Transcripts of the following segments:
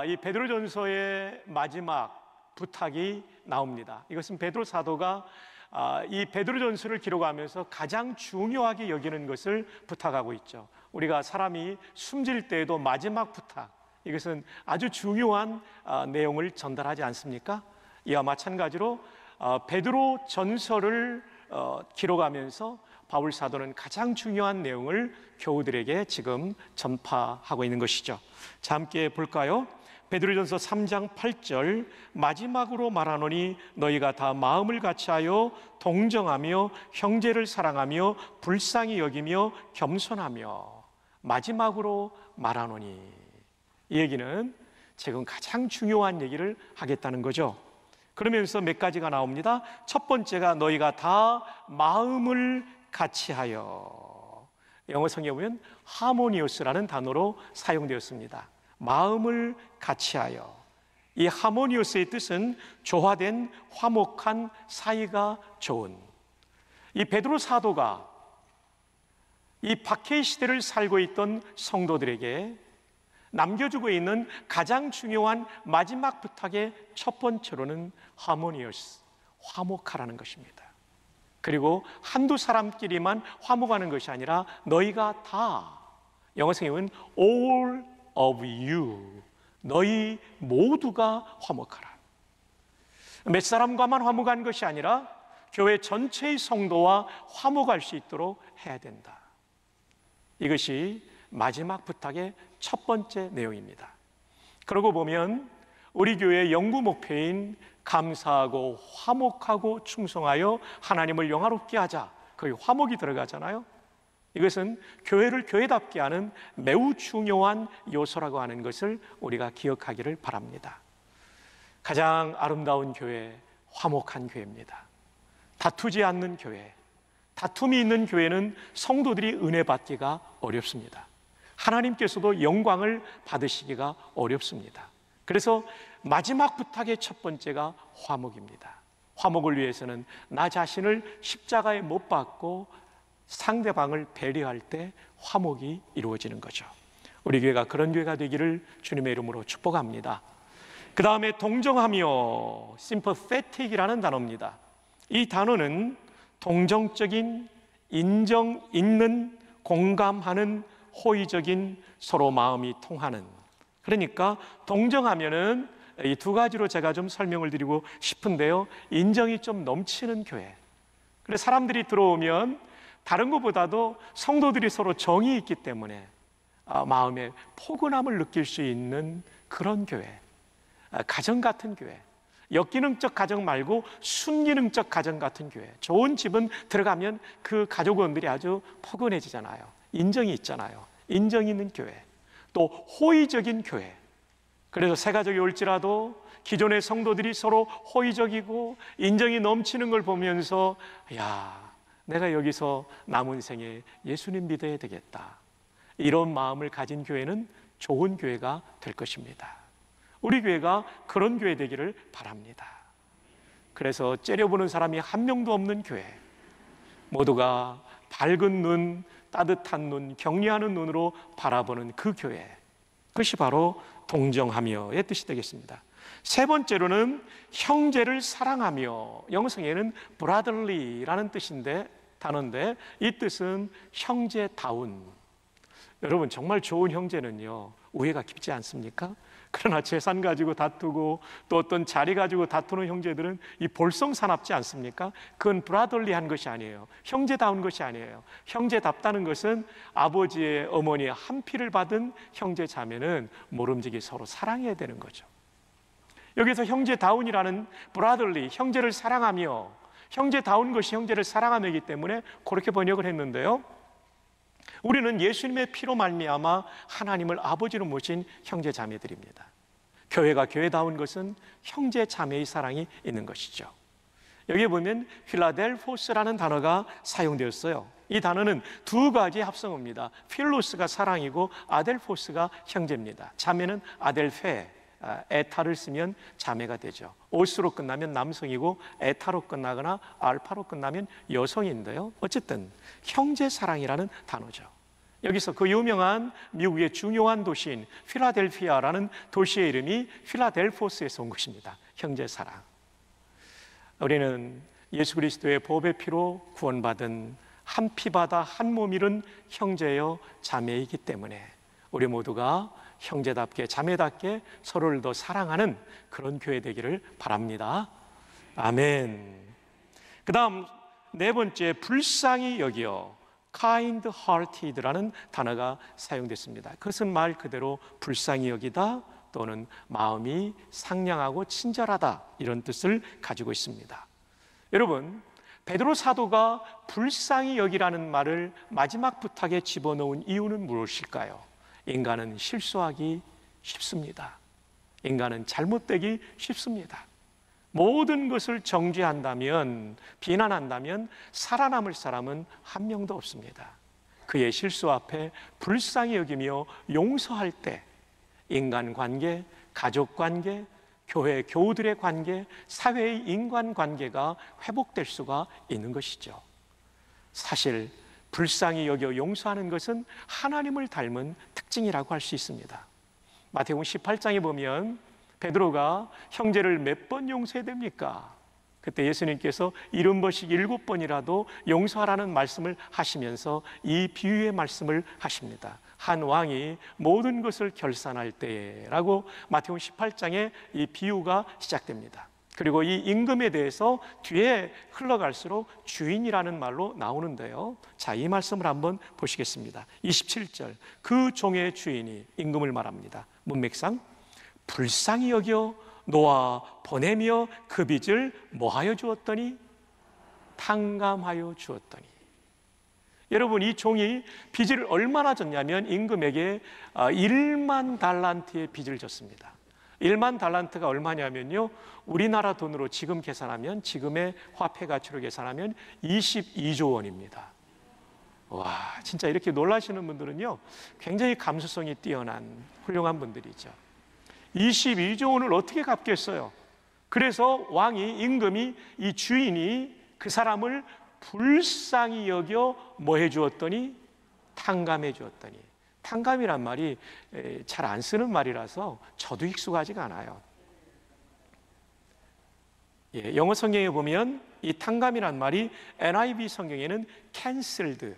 이 베드로전서의 마지막 부탁이 나옵니다. 이것은 베드로 사도가 이 베드로전서를 기록하면서 가장 중요하게 여기는 것을 부탁하고 있죠. 우리가 사람이 숨질 때에도 마지막 부탁, 이것은 아주 중요한 내용을 전달하지 않습니까? 이와 마찬가지로 베드로전서를 기록하면서 바울 사도는 가장 중요한 내용을 교우들에게 지금 전파하고 있는 것이죠. 자, 함께 볼까요? 베드로전서 3장 8절, 마지막으로 말하노니 너희가 다 마음을 같이하여 동정하며 형제를 사랑하며 불쌍히 여기며 겸손하며. 마지막으로 말하노니, 이 얘기는 지금 가장 중요한 얘기를 하겠다는 거죠. 그러면서 몇 가지가 나옵니다. 첫 번째가 너희가 다 마음을 같이하여. 영어 성경에 보면 하모니오스라는 단어로 사용되었습니다. 마음을 같이하여. 이 하모니오스의 뜻은 조화된, 화목한, 사이가 좋은. 이 베드로 사도가 이 박해 시대를 살고 있던 성도들에게 남겨주고 있는 가장 중요한 마지막 부탁의 첫 번째로는 하모니오스, 화목하라는 것입니다. 그리고 한두 사람끼리만 화목하는 것이 아니라 너희가 다, 영어 성경은 all of you, 너희 모두가 화목하라. 몇 사람과만 화목한 것이 아니라 교회 전체의 성도와 화목할 수 있도록 해야 된다. 이것이 마지막 부탁의 첫 번째 내용입니다. 그러고 보면 우리 교회의 영구 목표인 감사하고 화목하고 충성하여 하나님을 영화롭게 하자, 거기 화목이 들어가잖아요. 이것은 교회를 교회답게 하는 매우 중요한 요소라고 하는 것을 우리가 기억하기를 바랍니다. 가장 아름다운 교회, 화목한 교회입니다. 다투지 않는 교회, 다툼이 있는 교회는 성도들이 은혜 받기가 어렵습니다. 하나님께서도 영광을 받으시기가 어렵습니다. 그래서 마지막 부탁의 첫 번째가 화목입니다. 화목을 위해서는 나 자신을 십자가에 못 박고 상대방을 배려할 때 화목이 이루어지는 거죠. 우리 교회가 그런 교회가 되기를 주님의 이름으로 축복합니다. 그 다음에 동정하며, sympathetic이라는 단어입니다. 이 단어는 동정적인, 인정 있는, 공감하는, 호의적인, 서로 마음이 통하는. 그러니까 동정하면은 이 두 가지로 제가 좀 설명을 드리고 싶은데요. 인정이 좀 넘치는 교회. 그래서 사람들이 들어오면 다른 것보다도 성도들이 서로 정이 있기 때문에 마음에 포근함을 느낄 수 있는 그런 교회. 가정 같은 교회. 역기능적 가정 말고 순기능적 가정 같은 교회. 좋은 집은 들어가면 그 가족원들이 아주 포근해지잖아요. 인정이 있잖아요. 인정이 있는 교회. 또 호의적인 교회. 그래서 새 가족이 올지라도 기존의 성도들이 서로 호의적이고 인정이 넘치는 걸 보면서, 야, 내가 여기서 남은 생에 예수님 믿어야 되겠다, 이런 마음을 가진 교회는 좋은 교회가 될 것입니다. 우리 교회가 그런 교회 되기를 바랍니다. 그래서 째려보는 사람이 한 명도 없는 교회, 모두가 밝은 눈, 따뜻한 눈, 격려하는 눈으로 바라보는 그 교회, 그것이 바로 동정하며의 뜻이 되겠습니다. 세 번째로는 형제를 사랑하며, 영성에는 brotherly라는 단어인데 이 뜻은 형제다운. 여러분, 정말 좋은 형제는요, 우애가 깊지 않습니까? 그러나 재산 가지고 다투고 또 어떤 자리 가지고 다투는 형제들은 이 볼성사납지 않습니까? 그건 브라더리한 것이 아니에요. 형제다운 것이 아니에요. 형제답다는 것은 아버지의, 어머니의 한 피를 받은 형제 자매는 모름지기 서로 사랑해야 되는 거죠. 여기서 형제다운이라는 브라더리, 형제를 사랑하며, 형제다운 것이 형제를 사랑하며이기 때문에 그렇게 번역을 했는데요, 우리는 예수님의 피로 말미암아 하나님을 아버지로 모신 형제 자매들입니다. 교회가 교회다운 것은 형제 자매의 사랑이 있는 것이죠. 여기 보면 필라델포스라는 단어가 사용되었어요. 이 단어는 두 가지 합성어입니다. 필로스가 사랑이고 아델포스가 형제입니다. 자매는 아델페, 에타를 쓰면 자매가 되죠. 오스로 끝나면 남성이고 에타로 끝나거나 알파로 끝나면 여성인데요, 어쨌든 형제 사랑이라는 단어죠. 여기서 그 유명한 미국의 중요한 도시인 필라델피아라는 도시의 이름이 필라델포스에서 온 것입니다. 형제 사랑. 우리는 예수 그리스도의 보배 피로 구원받은 한 피바다 한 몸 이룬 형제여 자매이기 때문에 우리 모두가 형제답게 자매답게 서로를 더 사랑하는 그런 교회 되기를 바랍니다. 아멘. 그 다음 네 번째, 불쌍히 여기어 kind hearted라는 단어가 사용됐습니다. 그것은 말 그대로 불쌍히 여기다 또는 마음이 상냥하고 친절하다 이런 뜻을 가지고 있습니다. 여러분, 베드로 사도가 불쌍히 여기라는 말을 마지막 부탁에 집어넣은 이유는 무엇일까요? 인간은 실수하기 쉽습니다. 인간은 잘못되기 쉽습니다. 모든 것을 정죄한다면, 비난한다면 살아남을 사람은 한 명도 없습니다. 그의 실수 앞에 불쌍히 여기며 용서할 때 인간관계, 가족관계, 교회 교우들의 관계, 사회의 인간관계가 회복될 수가 있는 것이죠. 사실 불쌍히 여겨 용서하는 것은 하나님을 닮은 특징이라고 할 수 있습니다. 마태복음 18장에 보면 베드로가 형제를 몇 번 용서해야 됩니까? 그때 예수님께서 70번씩 7번이라도 용서하라는 말씀을 하시면서 이 비유의 말씀을 하십니다. 한 왕이 모든 것을 결산할 때라고 마태복음 18장에 이 비유가 시작됩니다. 그리고 이 임금에 대해서 뒤에 흘러갈수록 주인이라는 말로 나오는데요. 자, 이 말씀을 한번 보시겠습니다. 27절, 그 종의 주인이 임금을 말합니다. 문맥상 불쌍히 여겨 놓아 보내며 그 빚을 뭐하여 주었더니? 탕감하여 주었더니. 여러분, 이 종이 빚을 얼마나 졌냐면 임금에게 1만 달란트의 빚을 졌습니다. 1만 달란트가 얼마냐면요, 우리나라 돈으로 지금 계산하면, 지금의 화폐 가치로 계산하면 22조 원입니다. 와, 진짜 이렇게 놀라시는 분들은요 굉장히 감수성이 뛰어난 훌륭한 분들이죠. 22조 원을 어떻게 갚겠어요? 그래서 왕이, 임금이, 이 주인이 그 사람을 불쌍히 여겨 뭐 해주었더니? 탕감해 주었더니. 탕감이란 말이 잘 안 쓰는 말이라서 저도 익숙하지가 않아요. 영어 성경에 보면 이 탕감이란 말이 NIV 성경에는 canceled,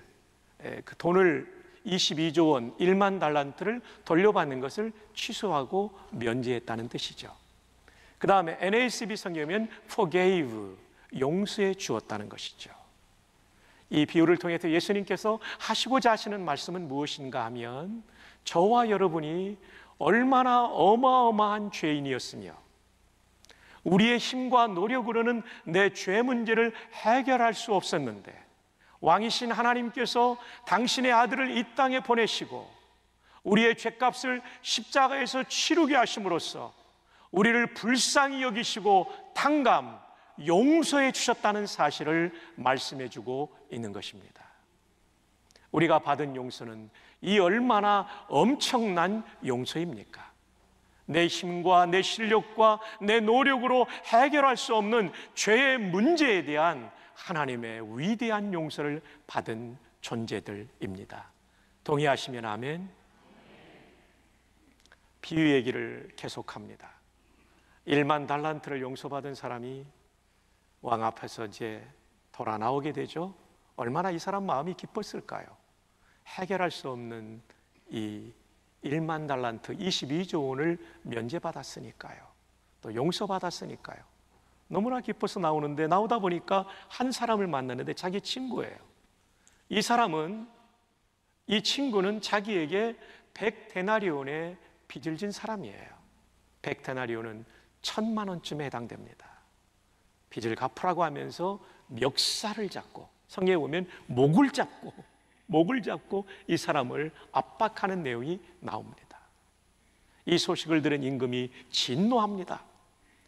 그 돈을 22조 원, 1만 달란트를 돌려받는 것을 취소하고 면제했다는 뜻이죠. 그 다음에 NASB 성경에는 forgave, 용서해 주었다는 것이죠. 이 비유를 통해서 예수님께서 하시고자 하시는 말씀은 무엇인가 하면, 저와 여러분이 얼마나 어마어마한 죄인이었으며 우리의 힘과 노력으로는 내 죄 문제를 해결할 수 없었는데 왕이신 하나님께서 당신의 아들을 이 땅에 보내시고 우리의 죄값을 십자가에서 치르게 하심으로써 우리를 불쌍히 여기시고 탕감, 용서해 주셨다는 사실을 말씀해 주고 있는 것입니다. 우리가 받은 용서는 이 얼마나 엄청난 용서입니까? 내 힘과 내 실력과 내 노력으로 해결할 수 없는 죄의 문제에 대한 하나님의 위대한 용서를 받은 존재들입니다. 동의하시면 아멘. 비유 얘기를 계속합니다. 1만 달란트를 용서받은 사람이 왕 앞에서 이제 돌아 나오게 되죠. 얼마나 이 사람 마음이 기뻤을까요? 해결할 수 없는 이 1만 달란트 22조 원을 면제받았으니까요. 또 용서받았으니까요. 너무나 기뻐서 나오는데, 나오다 보니까 한 사람을 만났는데 자기 친구예요. 이 친구는 자기에게 100데나리온의 빚을 진 사람이에요. 100데나리온은 1,000만 원쯤에 해당됩니다. 빚을 갚으라고 하면서 멱살을 잡고, 성경에 보면 목을 잡고 이 사람을 압박하는 내용이 나옵니다. 이 소식을 들은 임금이 진노합니다.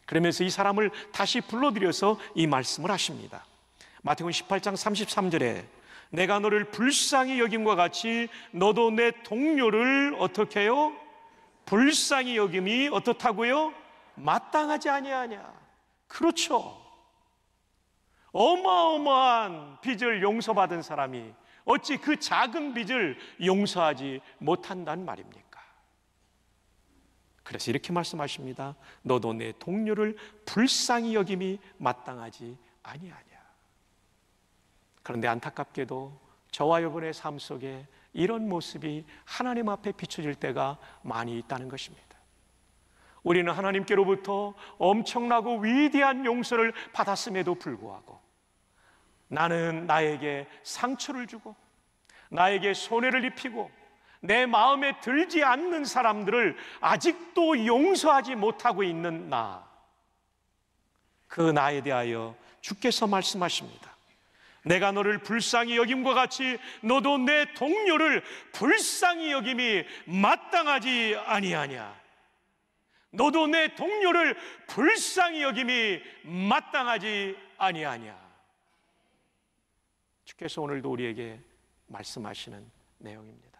그러면서 이 사람을 다시 불러들여서 이 말씀을 하십니다. 마태복음 18장 33절에 내가 너를 불쌍히 여김과 같이 너도 내 동료를 어떻게 해요? 불쌍히 여김이 어떻다고요? 마땅하지 아니하냐. 그렇죠. 어마어마한 빚을 용서받은 사람이, 어찌 그 작은 빚을 용서하지 못한단 말입니까? 그래서 이렇게 말씀하십니다. 너도 내 동료를 불쌍히 여김이 마땅하지 아니하냐. 그런데 안타깝게도 저와 여러분의 삶 속에 이런 모습이 하나님 앞에 비춰질 때가 많이 있다는 것입니다. 우리는 하나님께로부터 엄청나고 위대한 용서를 받았음에도 불구하고 나는 나에게 상처를 주고 나에게 손해를 입히고 내 마음에 들지 않는 사람들을 아직도 용서하지 못하고 있는 그 나에 대하여 주께서 말씀하십니다. 내가 너를 불쌍히 여김과 같이 너도 내 동료를 불쌍히 여김이 마땅하지 아니하냐. 너도 내 동료를 불쌍히 여김이 마땅하지 아니하냐. 주께서 오늘도 우리에게 말씀하시는 내용입니다.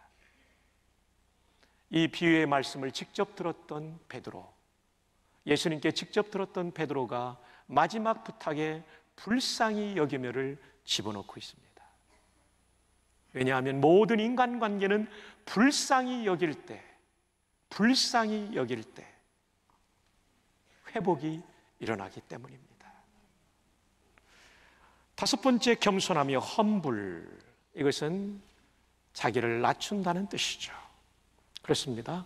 이 비유의 말씀을 직접 들었던 베드로, 예수님께 직접 들었던 베드로가 마지막 부탁에 불쌍히 여기며를 집어넣고 있습니다. 왜냐하면 모든 인간관계는 불쌍히 여길 때 회복이 일어나기 때문입니다. 다섯 번째, 겸손하며 험불. 이것은 자기를 낮춘다는 뜻이죠. 그렇습니다.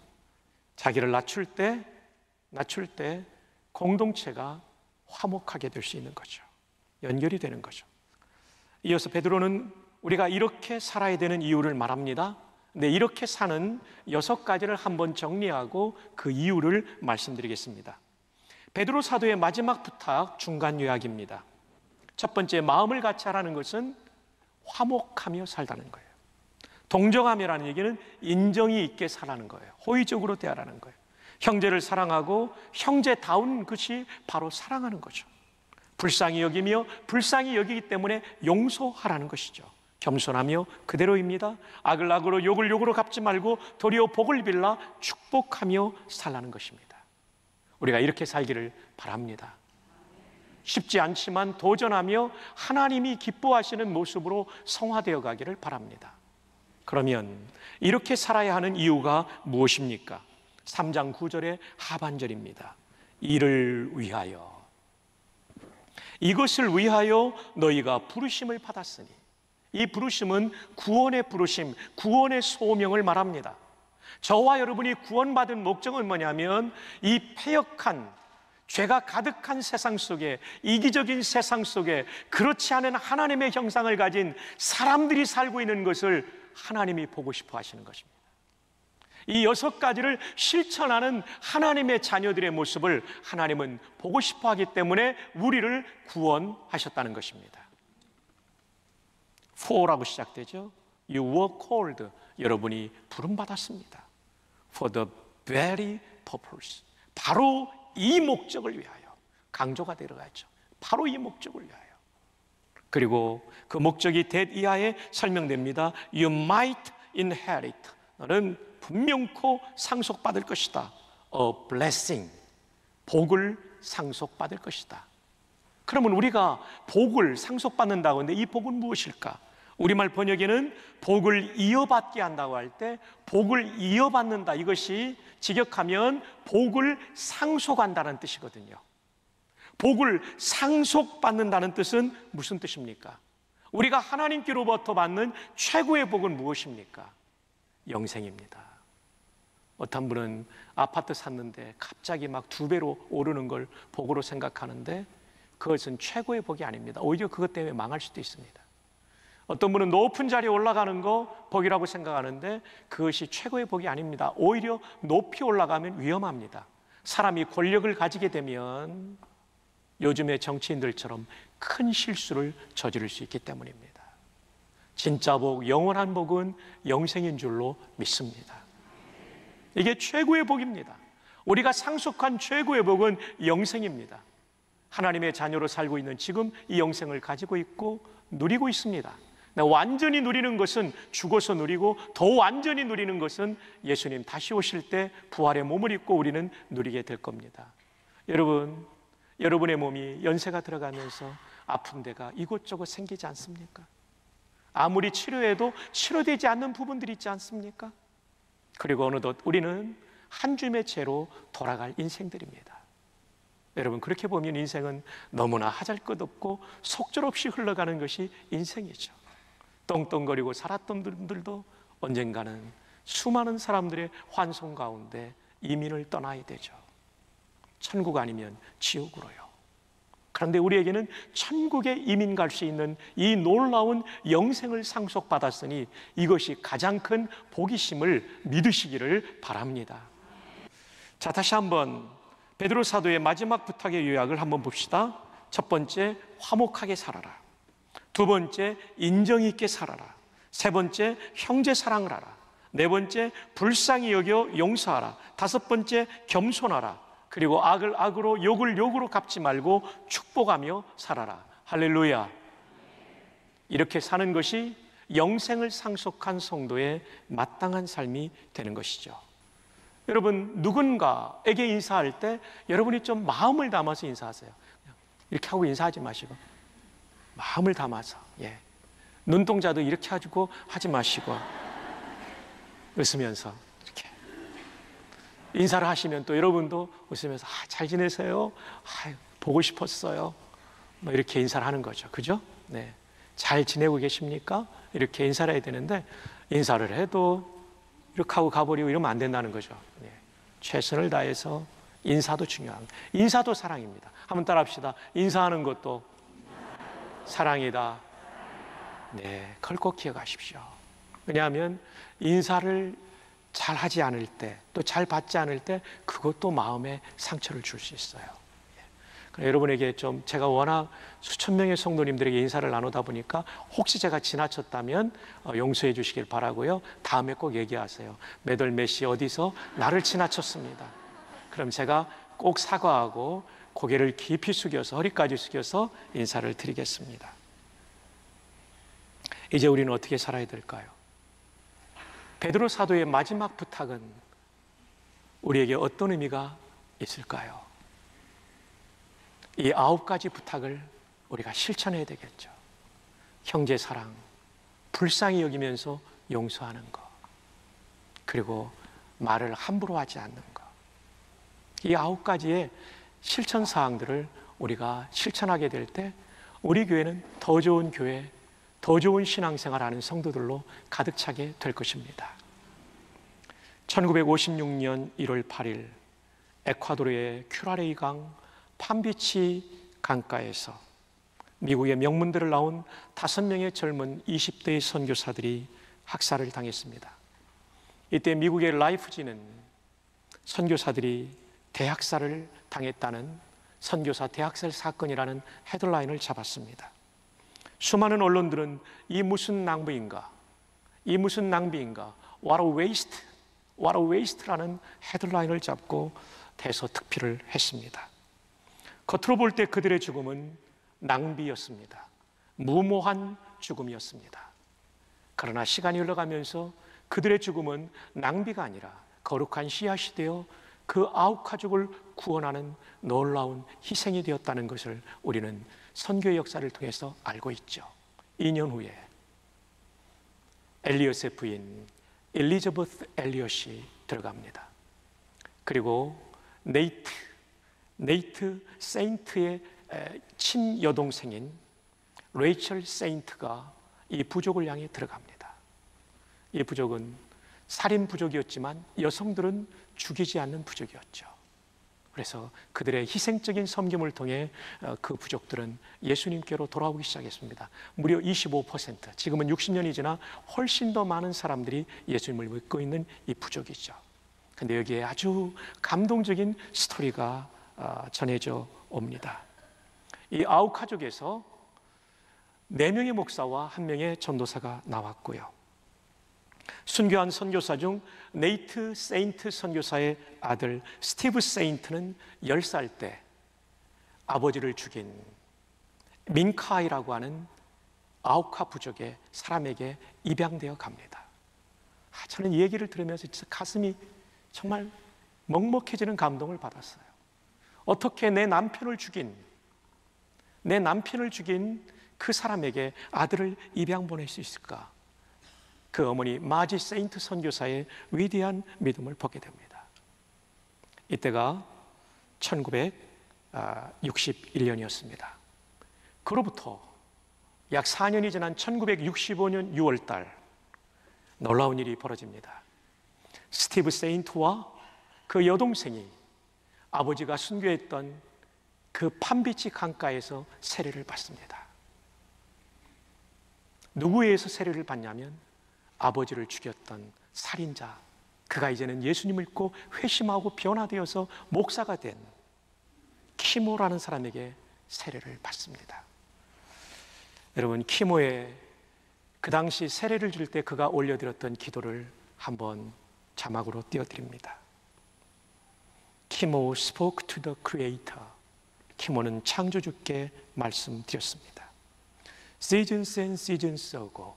자기를 낮출 때 공동체가 화목하게 될 수 있는 거죠. 연결이 되는 거죠. 이어서 베드로는 우리가 이렇게 살아야 되는 이유를 말합니다. 근데 이렇게 사는 6가지를 한번 정리하고 그 이유를 말씀드리겠습니다. 베드로 사도의 마지막 부탁 중간 요약입니다. 첫 번째, 마음을 같이 하라는 것은 화목하며 살다는 거예요. 동정하며라는 얘기는 인정이 있게 살라는 거예요. 호의적으로 대하라는 거예요. 형제를 사랑하고 형제다운 것이 바로 사랑하는 거죠. 불쌍히 여기며 불쌍히 여기기 때문에 용서하라는 것이죠. 겸손하며 그대로입니다. 악을 악으로 욕을 욕으로 갚지 말고 도리어 복을 빌라 축복하며 살라는 것입니다. 우리가 이렇게 살기를 바랍니다. 쉽지 않지만 도전하며 하나님이 기뻐하시는 모습으로 성화되어 가기를 바랍니다. 그러면 이렇게 살아야 하는 이유가 무엇입니까? 3장 9절의 하반절입니다. 이를 위하여, 이것을 위하여 너희가 부르심을 받았으니. 이 부르심은 구원의 부르심, 구원의 소명을 말합니다. 저와 여러분이 구원받은 목적은 뭐냐면 이 패역한 죄가 가득한 세상 속에, 이기적인 세상 속에 그렇지 않은 하나님의 형상을 가진 사람들이 살고 있는 것을 하나님이 보고 싶어 하시는 것입니다. 이 6가지를 실천하는 하나님의 자녀들의 모습을 하나님은 보고 싶어 하기 때문에 우리를 구원하셨다는 것입니다. for라고 시작되죠. You were called. 여러분이 부름받았습니다. For the very purpose. 바로 이 목적을 위하여. 강조가 들어가죠. 바로 이 목적을 위하여. 그리고 그 목적이 that 이하에 설명됩니다. You might inherit. 너는 분명코 상속받을 것이다. A blessing. 복을 상속받을 것이다. 그러면 우리가 복을 상속받는다고 하는데 이 복은 무엇일까? 우리말 번역에는 복을 이어받게 한다고 할 때 복을 이어받는다, 이것이 직역하면 복을 상속한다는 뜻이거든요. 복을 상속받는다는 뜻은 무슨 뜻입니까? 우리가 하나님께로부터 받는 최고의 복은 무엇입니까? 영생입니다. 어떤 분은 아파트 샀는데 갑자기 막 2배로 오르는 걸 복으로 생각하는데 그것은 최고의 복이 아닙니다. 오히려 그것 때문에 망할 수도 있습니다. 어떤 분은 높은 자리에 올라가는 거 복이라고 생각하는데 그것이 최고의 복이 아닙니다. 오히려 높이 올라가면 위험합니다. 사람이 권력을 가지게 되면 요즘의 정치인들처럼 큰 실수를 저지를 수 있기 때문입니다. 진짜 복, 영원한 복은 영생인 줄로 믿습니다. 이게 최고의 복입니다. 우리가 상속한 최고의 복은 영생입니다. 하나님의 자녀로 살고 있는 지금 이 영생을 가지고 있고 누리고 있습니다. 완전히 누리는 것은 죽어서 누리고 더 완전히 누리는 것은 예수님 다시 오실 때 부활의 몸을 입고 우리는 누리게 될 겁니다. 여러분, 여러분의 몸이 연세가 들어가면서 아픈 데가 이곳저곳 생기지 않습니까? 아무리 치료해도 치료되지 않는 부분들이 있지 않습니까? 그리고 어느덧 우리는 한 줌의 채로 돌아갈 인생들입니다. 여러분, 그렇게 보면 인생은 너무나 하잘것없고 속절없이 흘러가는 것이 인생이죠. 떵떵거리고 살았던 분들도 언젠가는 수많은 사람들의 환송 가운데 이민을 떠나야 되죠. 천국 아니면 지옥으로요. 그런데 우리에게는 천국에 이민 갈 수 있는 이 놀라운 영생을 상속받았으니 이것이 가장 큰 복이심을 믿으시기를 바랍니다. 자, 다시 한번 베드로 사도의 마지막 부탁의 요약을 한번 봅시다. 첫 번째, 화목하게 살아라. 두 번째, 인정 있게 살아라. 세 번째, 형제 사랑을 하라. 네 번째, 불쌍히 여겨 용서하라. 다섯 번째, 겸손하라. 그리고 악을 악으로 욕을 욕으로 갚지 말고 축복하며 살아라. 할렐루야. 이렇게 사는 것이 영생을 상속한 성도의 마땅한 삶이 되는 것이죠. 여러분, 누군가에게 인사할 때 여러분이 좀 마음을 담아서 인사하세요. 이렇게 하고 인사하지 마시고 마음을 담아서, 눈동자도 이렇게 가지고 하지 마시고 웃으면서 이렇게 인사를 하시면 또 여러분도 웃으면서 잘 지내세요? 보고 싶었어요. 뭐 이렇게 인사를 하는 거죠. 그죠? 네. 잘 지내고 계십니까? 이렇게 인사를 해야 되는데 인사를 해도 이렇게 하고 가버리고 이러면 안 된다는 거죠. 네. 최선을 다해서 인사도 중요한, 인사도 사랑입니다. 한번 따라합시다. 인사하는 것도 사랑이다. 네, 그걸 꼭 기억하십시오. 왜냐하면 인사를 잘 하지 않을 때, 또 잘 받지 않을 때 그것도 마음에 상처를 줄 수 있어요. 여러분에게 좀 제가 워낙 수천 명의 성도님들에게 인사를 나누다 보니까 혹시 제가 지나쳤다면 용서해 주시길 바라고요. 다음에 꼭 얘기하세요. 몇 월 몇 시 어디서 나를 지나쳤습니다. 그럼 제가 꼭 사과하고 고개를 깊이 숙여서, 허리까지 숙여서 인사를 드리겠습니다. 이제 우리는 어떻게 살아야 될까요? 베드로 사도의 마지막 부탁은 우리에게 어떤 의미가 있을까요? 이 9가지 부탁을 우리가 실천해야 되겠죠. 형제 사랑, 불쌍히 여기면서 용서하는 것, 그리고 말을 함부로 하지 않는 것. 이 9가지의 실천 사항들을 우리가 실천하게 될 때 우리 교회는 더 좋은 교회, 더 좋은 신앙생활하는 성도들로 가득 차게 될 것입니다. 1956년 1월 8일 에콰도르의 큐라레이 강 팜비치 강가에서 미국의 명문대를 나온 5명의 젊은 20대의 선교사들이 학살을 당했습니다. 이때 미국의 라이프지는 선교사들이 대학살을 당했다는 선교사 대학살 사건이라는 헤드라인을 잡았습니다. 수많은 언론들은 이 무슨 낭비인가, 이 무슨 낭비인가, What a waste, What a waste라는 헤드라인을 잡고 대서특필을 했습니다. 겉으로 볼 때 그들의 죽음은 낭비였습니다. 무모한 죽음이었습니다. 그러나 시간이 흘러가면서 그들의 죽음은 낭비가 아니라 거룩한 씨앗이 되어 그 9가족을 구원하는 놀라운 희생이 되었다는 것을 우리는 선교의 역사를 통해서 알고 있죠. 2년 후에 엘리엇의 부인 엘리자베스 엘리엇이 들어갑니다. 그리고 네이트 세인트의 친여동생인 레이첼 세인트가 이 부족을 향해 들어갑니다. 이 부족은 살인 부족이었지만 여성들은 죽이지 않는 부족이었죠. 그래서 그들의 희생적인 섬김을 통해 그 부족들은 예수님께로 돌아오기 시작했습니다. 무려 25%, 지금은 60년이 지나 훨씬 더 많은 사람들이 예수님을 믿고 있는 이 부족이죠. 근데 여기에 아주 감동적인 스토리가 전해져 옵니다. 이 9가족에서 4명의 목사와 1명의 전도사가 나왔고요. 순교한 선교사 중 네이트 세인트 선교사의 아들 스티브 세인트는 10살 때 아버지를 죽인 민카이라고 하는 아우카 부족의 사람에게 입양되어 갑니다. 저는 이 얘기를 들으면서 진짜 가슴이 정말 먹먹해지는 감동을 받았어요. 어떻게 내 남편을 죽인 그 사람에게 아들을 입양 보낼 수 있을까? 그 어머니 마지 세인트 선교사의 위대한 믿음을 보게 됩니다. 이때가 1961년이었습니다. 그로부터 약 4년이 지난 1965년 6월달 놀라운 일이 벌어집니다. 스티브 세인트와 그 여동생이 아버지가 순교했던 그 팜비치 강가에서 세례를 받습니다. 누구에 의해서 세례를 받냐면 아버지를 죽였던 살인자, 그가 이제는 예수님을 믿고 회심하고 변화되어서 목사가 된 키모라는 사람에게 세례를 받습니다. 여러분, 키모의 그 당시 세례를 줄 때 그가 올려드렸던 기도를 한번 자막으로 띄워드립니다. 키모 spoke to the Creator. 키모는 창조주께 말씀드렸습니다. Seasons and seasons ago.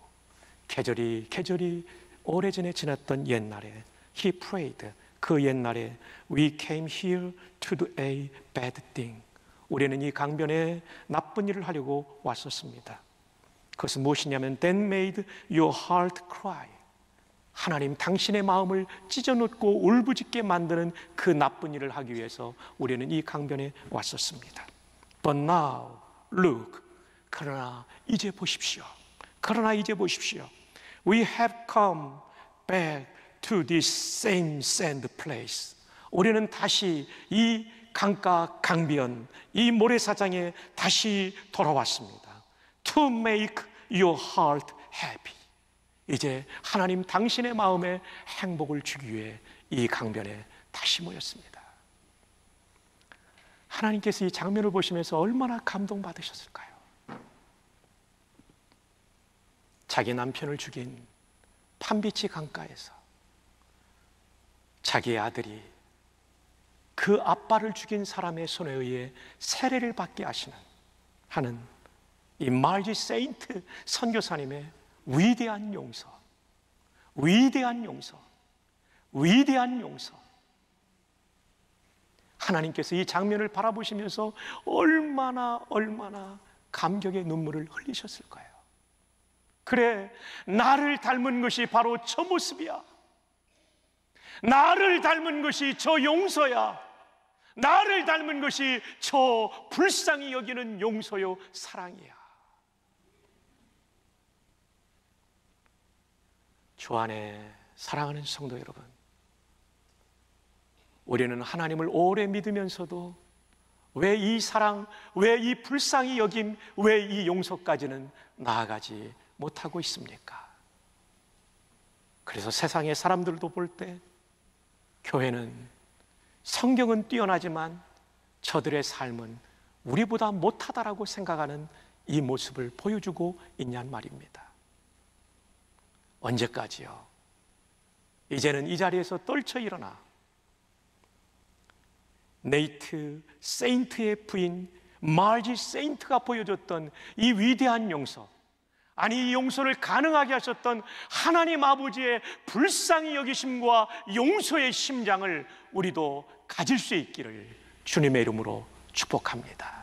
계절이 오래전에 지났던 옛날에 He prayed. 그 옛날에 We came here to do a bad thing. 우리는 이 강변에 나쁜 일을 하려고 왔었습니다. 그것은 무엇이냐면 That made your heart cry. 하나님, 당신의 마음을 찢어놓고 울부짖게 만드는 그 나쁜 일을 하기 위해서 우리는 이 강변에 왔었습니다. But now, look. 그러나 이제 보십시오. We have come back to this same sand place. 우리는 다시 이 강가 강변, 이 모래사장에 다시 돌아왔습니다. To make your heart happy. 이제 하나님 당신의 마음에 행복을 주기 위해 이 강변에 다시 모였습니다. 하나님께서 이 장면을 보시면서 얼마나 감동받으셨을까요? 자기 남편을 죽인 팜비치 강가에서 자기의 아들이 그 아빠를 죽인 사람의 손에 의해 세례를 받게 하는 이 마지 세인트 선교사님의 위대한 용서. 하나님께서 이 장면을 바라보시면서 얼마나 감격의 눈물을 흘리셨을까요? 그래, 나를 닮은 것이 바로 저 모습이야. 나를 닮은 것이 저 용서야. 나를 닮은 것이 저 불쌍히 여기는 용서요, 사랑이야. 주 안에 사랑하는 성도 여러분, 우리는 하나님을 오래 믿으면서도 왜 이 사랑, 왜 이 불쌍히 여김, 왜 이 용서까지는 나아가지 못하고 있습니까? 그래서 세상의 사람들도 볼 때 교회는, 성경은 뛰어나지만 저들의 삶은 우리보다 못하다라고 생각하는 이 모습을 보여주고 있냔 말입니다. 언제까지요? 이제는 이 자리에서 떨쳐 일어나 네이트 세인트의 부인 마지 세인트가 보여줬던 이 위대한 용서, 아니 이 용서를 가능하게 하셨던 하나님 아버지의 불쌍히 여기심과 용서의 심장을 우리도 가질 수 있기를 주님의 이름으로 축복합니다.